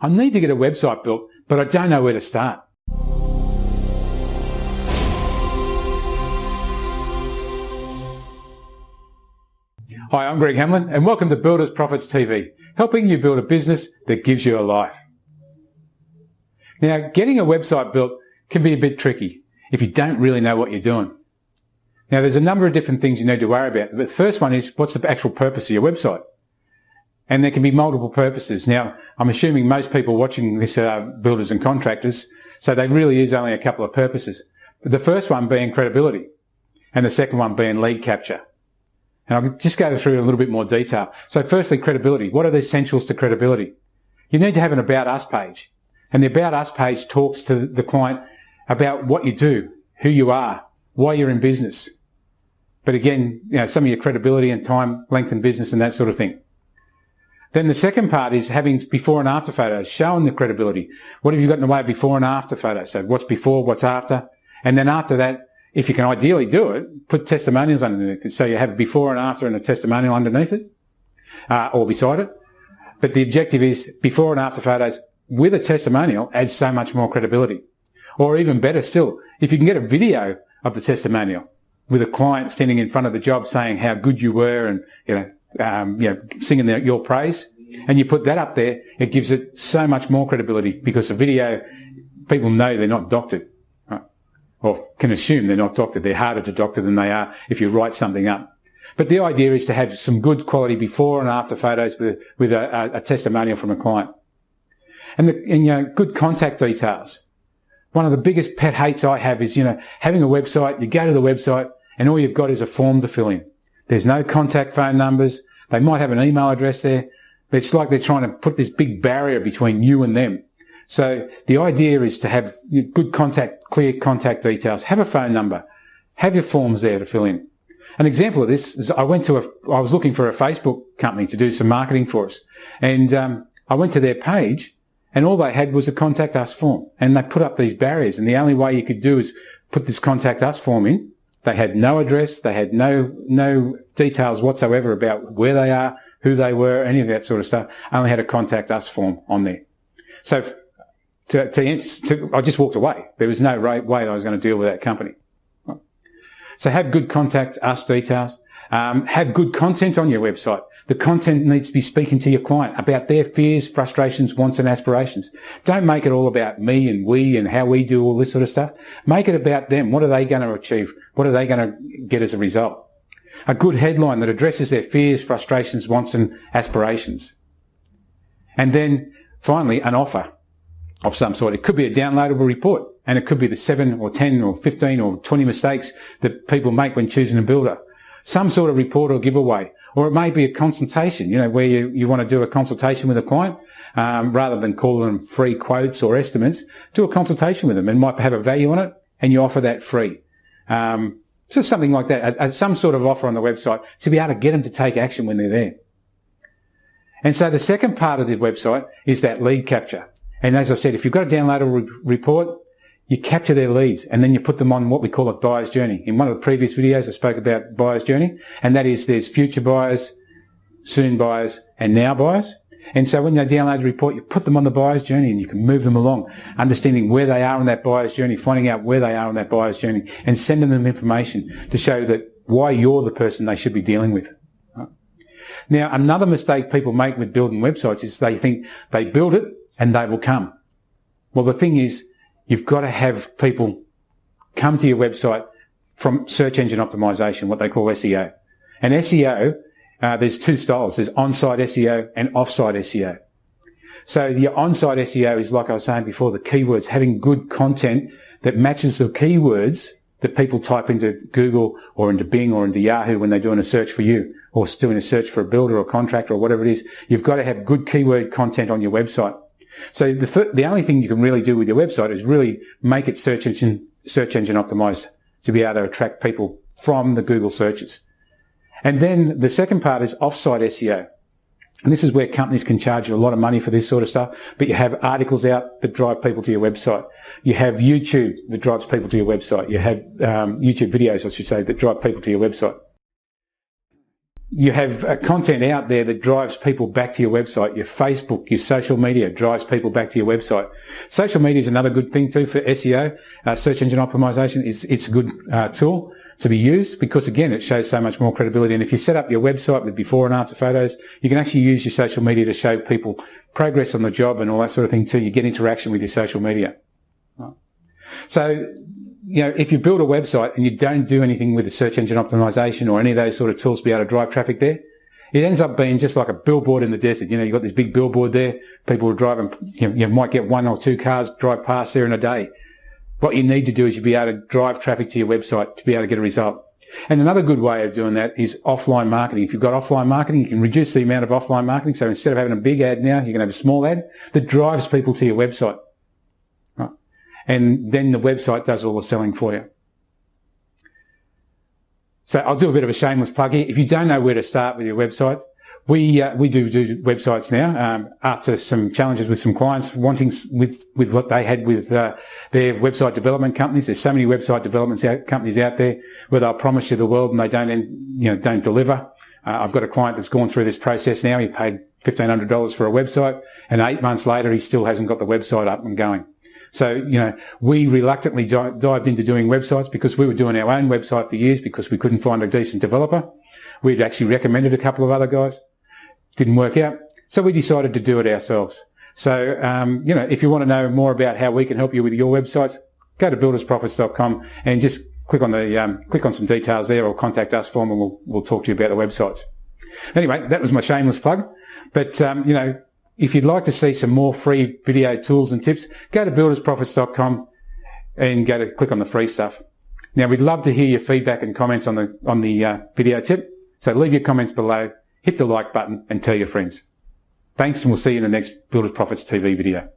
I need to get a website built, but I don't know where to start. Hi, I'm Greg Hamlin and welcome to Builders Profits TV, helping you build a business that gives you a life. Now, getting a website built can be a bit tricky if you don't really know what you're doing. Now, there's a number of different things you need to worry about, but the first one is, what's the actual purpose of your website? And there can be multiple purposes. Now, I'm assuming most people watching this are builders and contractors, so there really is only a couple of purposes. But the first one being credibility, and the second one being lead capture. And I'll just go through a little bit more detail. So firstly, credibility. What are the essentials to credibility? You need to have an About Us page. And the About Us page talks to the client about what you do, who you are, why you're in business. But again, some of your credibility and time, length in business and that sort of thing. Then the second part is having before and after photos, showing the credibility. What have you got in the way of before and after photos? So what's before, what's after? And then after that, if you can ideally do it, put testimonials underneath it. So you have before and after and a testimonial underneath it, or beside it. But the objective is before and after photos with a testimonial adds so much more credibility. Or even better still, if you can get a video of the testimonial with a client standing in front of the job saying how good you were and, singing your praise, and you put that up there, it gives it so much more credibility because the video, people know they're not doctored. Or can assume they're not doctored. They're harder to doctor than they are if you write something up. But the idea is to have some good quality before and after photos with a testimonial from a client. And good contact details. One of the biggest pet hates I have is, having a website, you go to the website and all you've got is a form to fill in. There's no contact phone numbers. They might have an email address there, but it's like they're trying to put this big barrier between you and them. So the idea is to have good contact, clear contact details, have a phone number, have your forms there to fill in. An example of this is I was looking for a Facebook company to do some marketing for us. And I went to their page and all they had was a contact us form. And they put up these barriers. And the only way you could do is put this contact us form in. They had no address. They had no details whatsoever about where they are, who they were, any of that sort of stuff. Only had a contact us form on there. So I just walked away. There was no way that I was going to deal with that company. So have good contact us details. Have good content on your website. The content needs to be speaking to your client about their fears, frustrations, wants and aspirations. Don't make it all about me and we and how we do all this sort of stuff. Make it about them. What are they going to achieve? What are they going to get as a result? A good headline that addresses their fears, frustrations, wants and aspirations. And then finally, an offer of some sort. It could be a downloadable report, and it could be the 7 or 10 or 15 or 20 mistakes that people make when choosing a builder. Some sort of report or giveaway. Or it may be a consultation, where you want to do a consultation with a client, rather than calling them free quotes or estimates. Do a consultation with them and might have a value on it, and you offer that free. So something like that, some sort of offer on the website to be able to get them to take action when they're there. And so the second part of the website is that lead capture. And as I said, if you've got a downloadable report, you capture their leads and then you put them on what we call a buyer's journey. In one of the previous videos, I spoke about buyer's journey, and that is there's future buyers, soon buyers, and now buyers. And so when they download the report, you put them on the buyer's journey and you can move them along, understanding where they are on that buyer's journey, finding out where they are on that buyer's journey, and sending them information to show that why you're the person they should be dealing with. Now, another mistake people make with building websites is they think they build it and they will come. Well, the thing is, you've got to have people come to your website from search engine optimization, what they call SEO. And SEO, there's two styles. There's on-site SEO and off-site SEO. So your on-site SEO is, like I was saying before, the keywords, having good content that matches the keywords that people type into Google or into Bing or into Yahoo when they're doing a search for you, or doing a search for a builder or contractor or whatever it is. You've got to have good keyword content on your website. So the only thing you can really do with your website is really make it search engine optimized to be able to attract people from the Google searches. And then the second part is off-site SEO. And this is where companies can charge you a lot of money for this sort of stuff, but you have articles out that drive people to your website. You have YouTube that drives people to your website. You have YouTube videos, I should say, that drive people to your website. You have content out there that drives people back to your website. Your Facebook, your social media drives people back to your website. Social media is another good thing too for SEO. Search engine optimization it's a good tool to be used because, again, it shows so much more credibility. And if you set up your website with before and after photos, you can actually use your social media to show people progress on the job and all that sort of thing too. You get interaction with your social media. So, if you build a website and you don't do anything with the search engine optimization or any of those sort of tools to be able to drive traffic there, it ends up being just like a billboard in the desert. You've got this big billboard there. People are driving, you might get 1 or 2 cars drive past there in a day. What you need to do is you be able to drive traffic to your website to be able to get a result. And another good way of doing that is offline marketing. If you've got offline marketing, you can reduce the amount of offline marketing. So instead of having a big ad now, you can have a small ad that drives people to your website. Right? And then the website does all the selling for you. So I'll do a bit of a shameless plug here. If you don't know where to start with your website, we do websites now, after some challenges with some clients wanting with what they had with their website development companies. There's so many website development companies out there where they'll promise you the world and they don't deliver. I've got a client that's gone through this process now. He paid $1,500 for a website, and 8 months later he still hasn't got the website up and going. So, we reluctantly dived into doing websites because we were doing our own website for years because we couldn't find a decent developer. We'd actually recommended a couple of other guys. Didn't work out. So we decided to do it ourselves. So, if you want to know more about how we can help you with your websites, go to buildersprofits.com and just click on some details there, or contact us form, and we'll talk to you about the websites. Anyway, that was my shameless plug. But, if you'd like to see some more free video tools and tips, go to buildersprofits.com and click on the free stuff. Now, we'd love to hear your feedback and comments on the video tip. So leave your comments below, hit the like button and tell your friends. Thanks, and we'll see you in the next Builders Profits TV video.